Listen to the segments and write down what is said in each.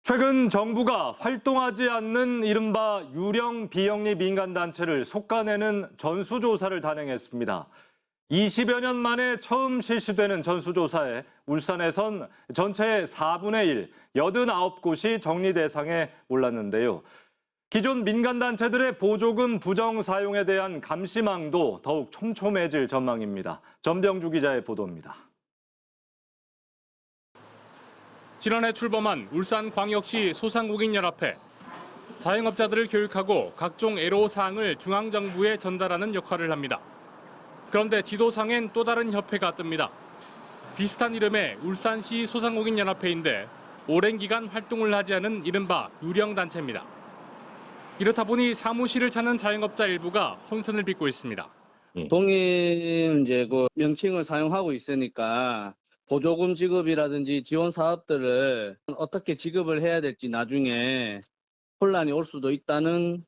최근 정부가 활동하지 않는 이른바 유령 비영리 민간단체를 속아내는 전수조사를 단행했습니다. 20여 년 만에 처음 실시되는 전수조사에 울산에선 전체의 4분의 1, 89곳이 정리 대상에 올랐는데요. 기존 민간단체들의 보조금 부정 사용에 대한 감시망도 더욱 촘촘해질 전망입니다. 전병주 기자의 보도입니다. 지난해 출범한 울산광역시 소상공인연합회. 자영업자들을 교육하고 각종 애로사항을 중앙정부에 전달하는 역할을 합니다. 그런데 지도상엔 또 다른 협회가 뜹니다. 비슷한 이름의 울산시 소상공인연합회인데 오랜 기간 활동을 하지 않은 이른바 유령단체입니다. 이렇다 보니 사무실을 찾는 자영업자 일부가 혼선을 빚고 있습니다. 동일 명칭을 사용하고 있으니까 보조금 지급이라든지 지원 사업들을 어떻게 지급을 해야 될지 나중에 혼란이 올 수도 있다는.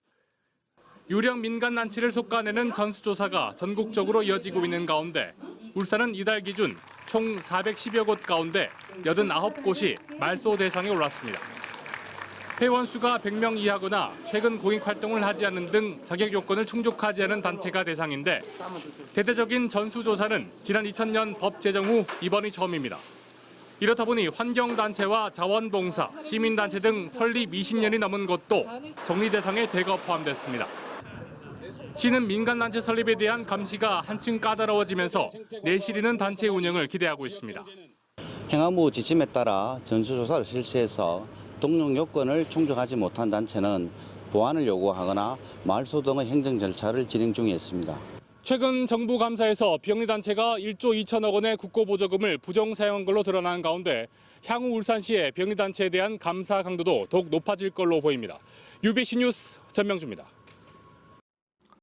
유령 민간단체를 속아내는 전수조사가 전국적으로 이어지고 있는 가운데 울산은 이달 기준 총 410여 곳 가운데 89곳이 말소 대상에 올랐습니다. 회원 수가 100명 이하거나 최근 공익 활동을 하지 않는 등 자격 요건을 충족하지 않은 단체가 대상인데 대대적인 전수조사는 지난 2000년 법 제정 후 이번이 처음입니다. 이렇다 보니 환경단체와 자원봉사, 시민단체 등 설립 20년이 넘은 곳도 정리 대상에 대거 포함됐습니다. 시는 민간단체 설립에 대한 감시가 한층 까다로워지면서 내실이는 단체 운영을 기대하고 있습니다. 행안부 지침에 따라 전수조사를 실시해서 등록 요건을 충족하지 못한 단체는 보완을 요구하거나 말소 등의 행정 절차를 진행 중에 있습니다. 최근 정부 감사에서 비영리단체가 1조 2천억 원의 국고보조금을 부정 사용한 걸로 드러난 가운데 향후 울산시의 비영리단체에 대한 감사 강도도 더욱 높아질 걸로 보입니다. UBC 뉴스 전명주입니다.